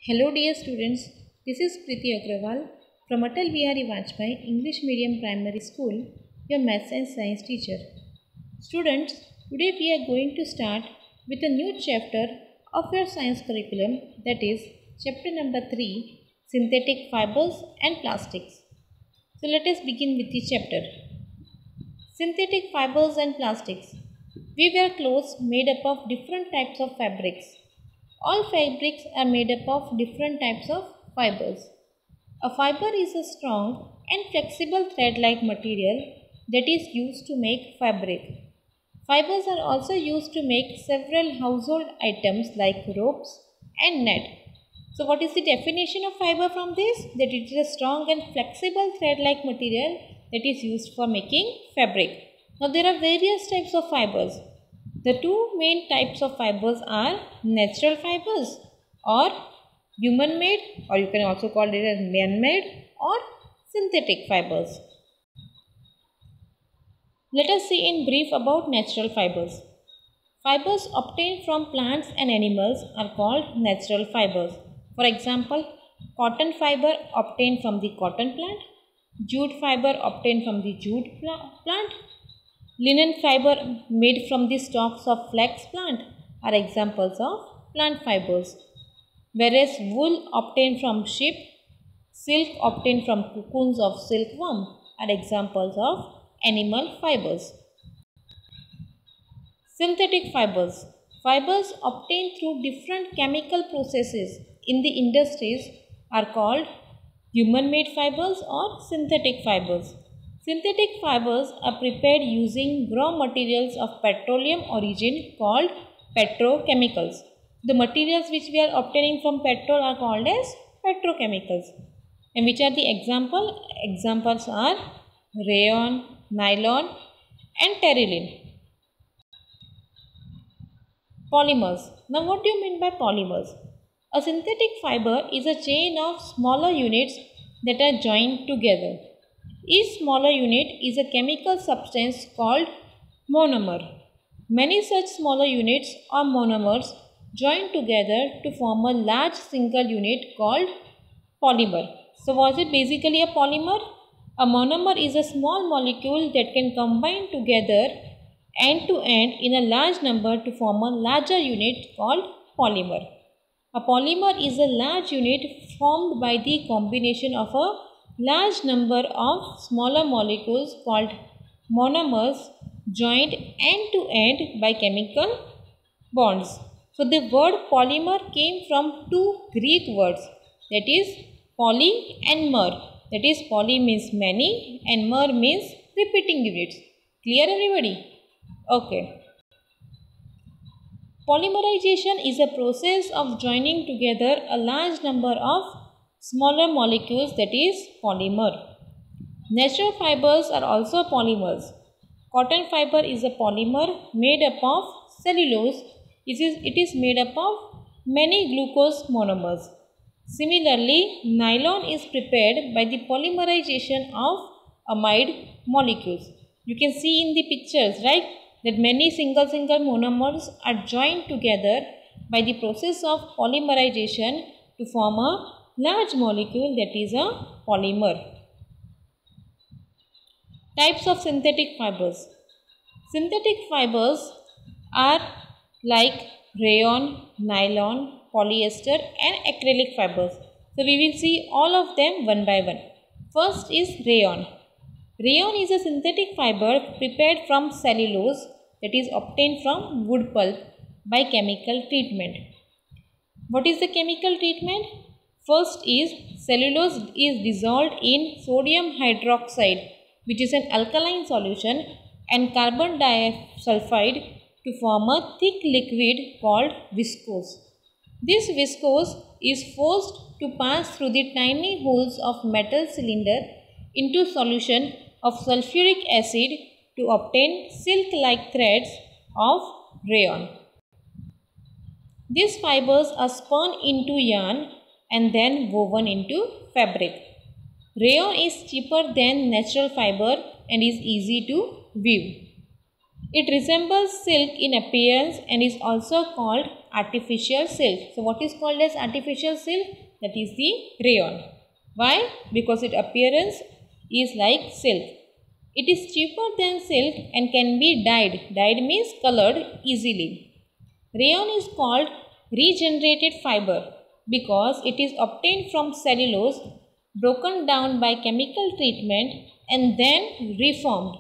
Hello dear students, this is Preeti Agrawal from Atal Bihari Vajpayee English Medium Primary School, your Maths and Science teacher. Students, today we are going to start with a new chapter of your science curriculum, that is chapter number 3, Synthetic Fibers and Plastics. So let us begin with the chapter. Synthetic fibers and plastics. We wear clothes made up of different types of fabrics. All fabrics are made up of different types of fibers. A fiber is a strong and flexible thread-like material that is used to make fabric. Fibers are also used to make several household items like ropes and net. So what is the definition of fiber from this? That it is a strong and flexible thread-like material that is used for making fabric. Now there are various types of fibers. The two main types of fibers are natural fibers or human-made, or you can also call it as man-made, or synthetic fibers. Let us see in brief about natural fibers. Fibers obtained from plants and animals are called natural fibers. For example, cotton fiber obtained from the cotton plant, jute fiber obtained from the jute plant, linen fiber made from the stalks of flax plant are examples of plant fibers, whereas wool obtained from sheep, silk obtained from cocoons of silkworm are examples of animal fibers. Synthetic fibers. Fibers obtained through different chemical processes in the industries are called human-made fibers or synthetic fibers. Synthetic fibers are prepared using raw materials of petroleum origin called petrochemicals. The materials which we are obtaining from petrol are called as petrochemicals. And which are the examples? Examples are rayon, nylon and terylene. Polymers. Now what do you mean by polymers? A synthetic fiber is a chain of smaller units that are joined together. Each smaller unit is a chemical substance called monomer. Many such smaller units or monomers join together to form a large single unit called polymer. So what is it basically a polymer? A monomer is a small molecule that can combine together end to end in a large number to form a larger unit called polymer. A polymer is a large unit formed by the combination of a large number of smaller molecules called monomers joined end to end by chemical bonds. So the word polymer came from two Greek words, that is poly and mer. That is poly means many and mer means repeating units. Clear everybody? Okay. Polymerization is a process of joining together a large number of smaller molecules, that is polymer. Natural fibers are also polymers. Cotton fiber is a polymer made up of cellulose. It is made up of many glucose monomers. Similarly, nylon is prepared by the polymerization of amide molecules. You can see in the pictures, right, that many single monomers are joined together by the process of polymerization to form a large molecule, that is a polymer. Types of synthetic fibers. Synthetic fibers are like rayon, nylon, polyester and acrylic fibers. So we will see all of them one by one. First is rayon. Rayon is a synthetic fiber prepared from cellulose that is obtained from wood pulp by chemical treatment. What is the chemical treatment? First is cellulose is dissolved in sodium hydroxide, which is an alkaline solution, and carbon disulfide to form a thick liquid called viscose. This viscose is forced to pass through the tiny holes of metal cylinder into solution of sulfuric acid to obtain silk-like threads of rayon. These fibers are spun into yarn and then woven into fabric. Rayon is cheaper than natural fiber and is easy to weave. It resembles silk in appearance and is also called artificial silk. So what is called as artificial silk? That is the rayon. Why? Because its appearance is like silk. It is cheaper than silk and can be dyed. Dyed means colored easily. Rayon is called regenerated fiber because it is obtained from cellulose, broken down by chemical treatment and then reformed.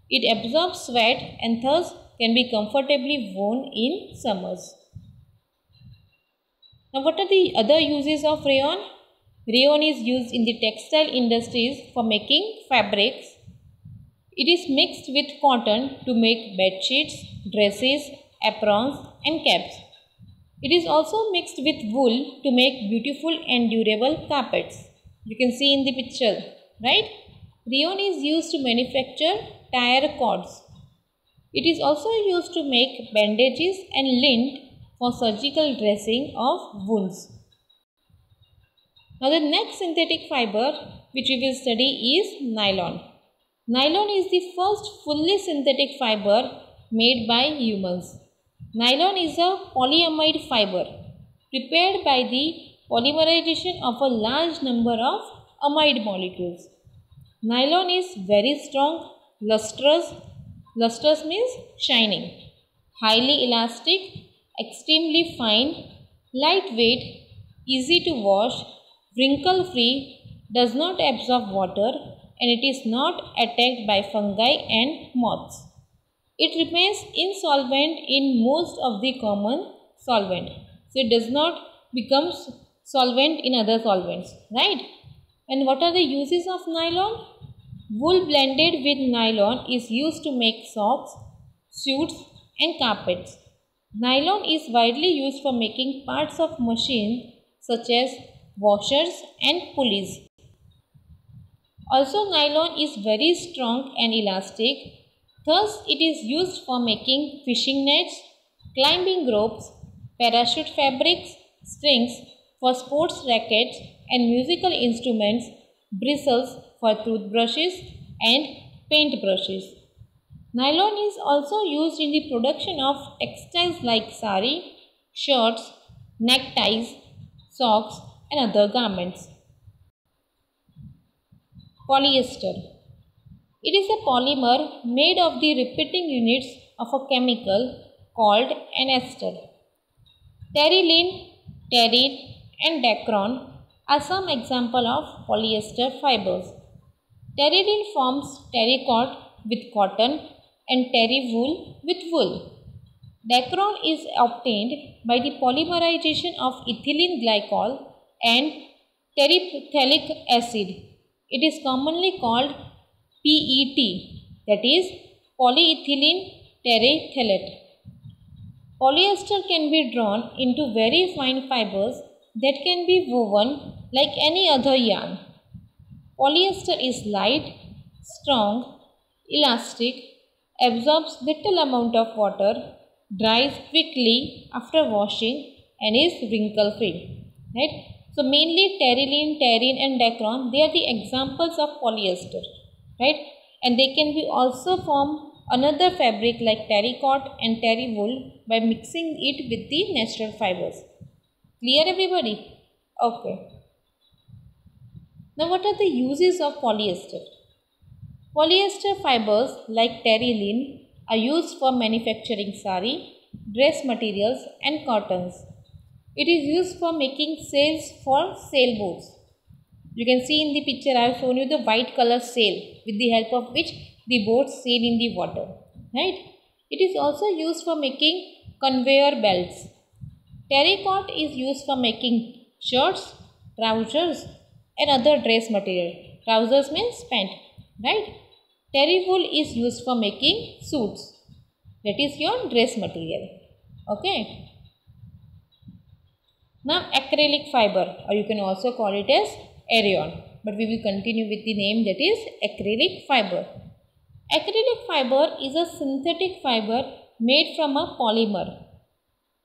It absorbs sweat and thus can be comfortably worn in summers. Now what are the other uses of rayon? Rayon is used in the textile industries for making fabrics. It is mixed with cotton to make bed sheets, dresses, aprons and caps. It is also mixed with wool to make beautiful and durable carpets. You can see in the picture, right? Rayon is used to manufacture tire cords. It is also used to make bandages and lint for surgical dressing of wounds. Now the next synthetic fiber which we will study is nylon. Nylon is the first fully synthetic fiber made by humans. Nylon is a polyamide fiber prepared by the polymerization of a large number of amide molecules. Nylon is very strong, lustrous. Lustrous means shining, highly elastic, extremely fine, lightweight, easy to wash, wrinkle free, does not absorb water and it is not attacked by fungi and moths. It remains insolvent in most of the common solvent. So it does not become solvent in other solvents, right? And what are the uses of nylon? Wool blended with nylon is used to make socks, suits and carpets. Nylon is widely used for making parts of machines such as washers and pulleys. Also, nylon is very strong and elastic. Thus, it is used for making fishing nets, climbing ropes, parachute fabrics, strings for sports rackets and musical instruments, bristles for toothbrushes and paint brushes. Nylon is also used in the production of textiles like sari, shirts, neckties, socks and other garments. Polyester. It is a polymer made of the repeating units of a chemical called an ester. Terylene, terene and dacron are some examples of polyester fibers. Terylene forms terrycot with cotton and terrywool with wool. Dacron is obtained by the polymerization of ethylene glycol and terephthalic acid. It is commonly called PET, that is polyethylene terephthalate. Polyester can be drawn into very fine fibers that can be woven like any other yarn. Polyester is light, strong, elastic, absorbs little amount of water, dries quickly after washing and is wrinkle free. Right? So mainly terylene, terene and dacron, they are the examples of polyester. Right? And they can be also form another fabric like terrycot and terrywool by mixing it with the natural fibers. Clear everybody? Okay. Now what are the uses of polyester? Polyester fibers like terylene are used for manufacturing sari, dress materials and cottons. It is used for making sails for sailboats. You can see in the picture I have shown you the white color sail with the help of which the boats sail in the water. Right? It is also used for making conveyor belts. Terrycot is used for making shirts, trousers and other dress material. Trousers means pant. Right? Terrywool is used for making suits. That is your dress material. Okay. Now acrylic fiber, or you can also call it as rayon, but we will continue with the name that is acrylic fiber. Acrylic fiber is a synthetic fiber made from a polymer.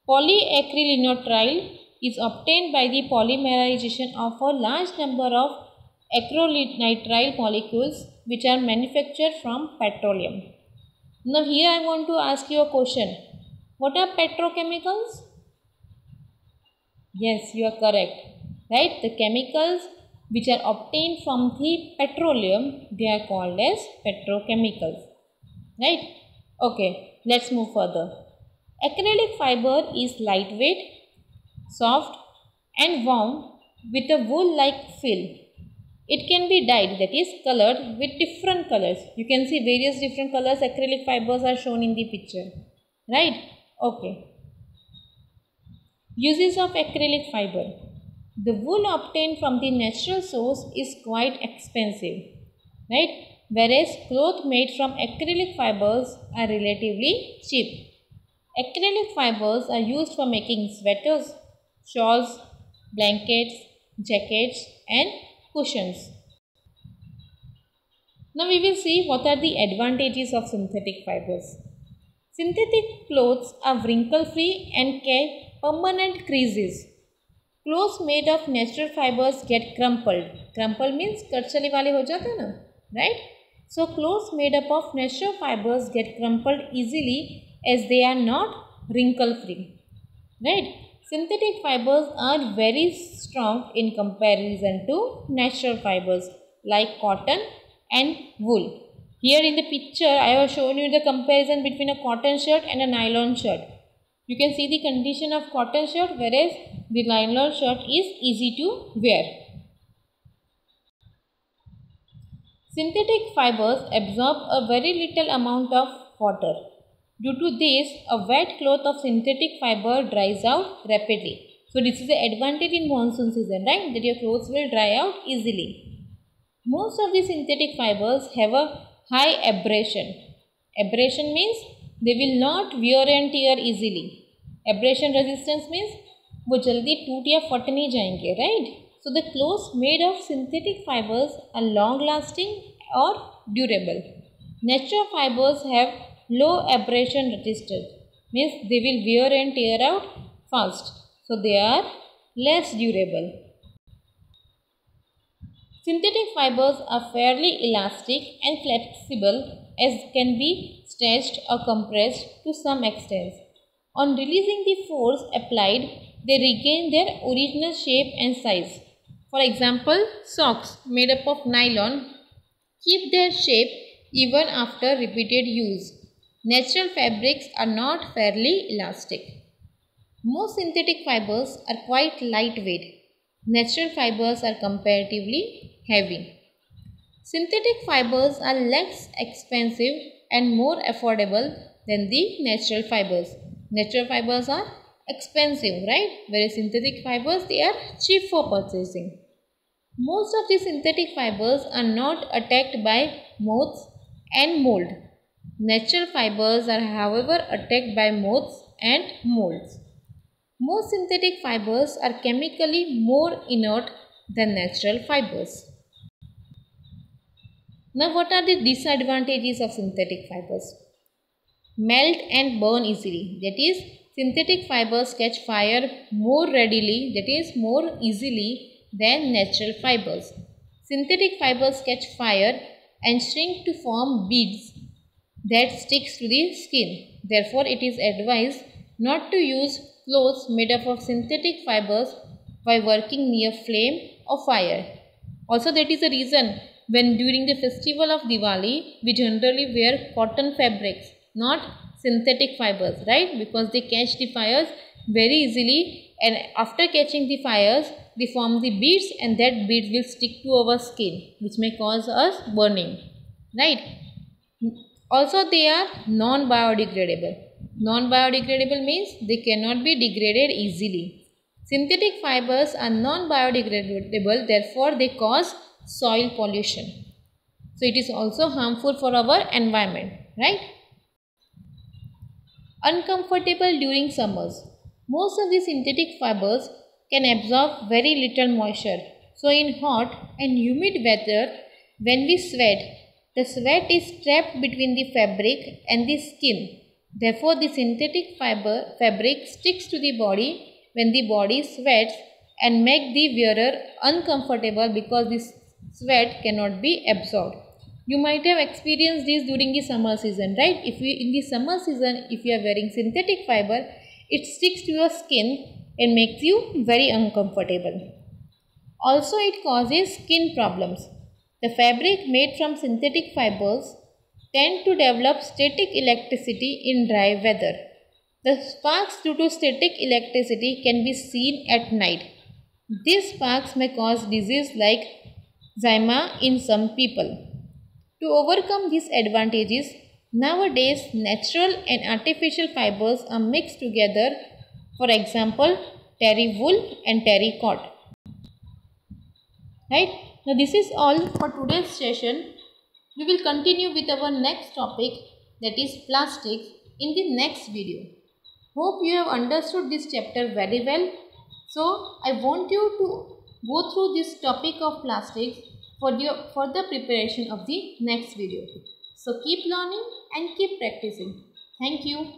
Polyacrylonitrile is obtained by the polymerization of a large number of acrylonitrile molecules which are manufactured from petroleum. Now here I want to ask you a question. What are petrochemicals? Yes, you are correct. Right? The chemicals which are obtained from the petroleum, they are called as petrochemicals. Right? Okay, let's move further. Acrylic fiber is lightweight, soft and warm with a wool-like feel. It can be dyed, that is colored with different colors. You can see various different colors acrylic fibers are shown in the picture. Right? Okay. Uses of acrylic fiber. The wool obtained from the natural source is quite expensive, right? Whereas cloth made from acrylic fibers are relatively cheap. Acrylic fibers are used for making sweaters, shawls, blankets, jackets and cushions. Now we will see what are the advantages of synthetic fibers. Synthetic clothes are wrinkle free and carry permanent creases. Clothes made of natural fibers get crumpled. Crumple means cut चली वाले हो जाते हैं ना, right? So clothes made up of natural fibers get crumpled easily as they are not wrinkle free, right? Synthetic fibers are very strong in comparison to natural fibers like cotton and wool. Here in the picture I have shown you the comparison between a cotton shirt and a nylon shirt. You can see the condition of cotton shirt, whereas the nylon shirt is easy to wear. Synthetic fibers absorb a very little amount of water. Due to this, a wet cloth of synthetic fiber dries out rapidly. So this is the advantage in monsoon season, right? That your clothes will dry out easily. Most of the synthetic fibers have a high abrasion. Abrasion means they will not wear and tear easily. Abrasion resistance means वो जल्दी टूट या फट नहीं जाएंगे, right? So the clothes made of synthetic fibers are long lasting or durable. Natural fibers have low abrasion resistance, means they will wear and tear out fast, so they are less durable. Synthetic fibers are fairly elastic and flexible as can be stretched or compressed to some extent. On releasing the force applied, they regain their original shape and size. For example, socks made up of nylon keep their shape even after repeated use. Natural fabrics are not fairly elastic. Most synthetic fibers are quite lightweight. Natural fibers are comparatively heavy. Synthetic fibers are less expensive and more affordable than the natural fibers. Natural fibers are expensive, right? Whereas synthetic fibers, they are cheap for purchasing. Most of the synthetic fibers are not attacked by moths and mold. Natural fibers are however attacked by moths and molds. Most synthetic fibers are chemically more inert than natural fibers. Now what are the disadvantages of synthetic fibers? Melt and burn easily, that is synthetic fibers catch fire more readily, that is more easily than natural fibers. Synthetic fibers catch fire and shrink to form beads that sticks to the skin. Therefore, it is advised not to use clothes made up of synthetic fibers while working near flame or fire. Also, that is the reason when during the festival of Diwali, we generally wear cotton fabrics, not synthetic fibers, right? Because they catch the fires very easily, and after catching the fires, they form the beads and that beads will stick to our skin, which may cause us burning, right? Also, they are non-biodegradable. Non-biodegradable means they cannot be degraded easily. Synthetic fibers are non-biodegradable, therefore they cause soil pollution. So, it is also harmful for our environment, right? Uncomfortable during summers. Most of the synthetic fibers can absorb very little moisture. So, in hot and humid weather, when we sweat, the sweat is trapped between the fabric and the skin. Therefore, the synthetic fabric sticks to the body when the body sweats and make the wearer uncomfortable because the sweat cannot be absorbed. You might have experienced this during the summer season, right? In the summer season, if you are wearing synthetic fiber, it sticks to your skin and makes you very uncomfortable. Also, it causes skin problems. The fabric made from synthetic fibers tend to develop static electricity in dry weather. The sparks due to static electricity can be seen at night. These sparks may cause disease like eczema in some people. To overcome these advantages, nowadays natural and artificial fibers are mixed together. For example, terry wool and terry cot. Right? Now this is all for today's session. We will continue with our next topic, that is plastics, in the next video. Hope you have understood this chapter very well. So I want you to go through this topic of plastics for the preparation of the next video. So keep learning and keep practicing. Thank you.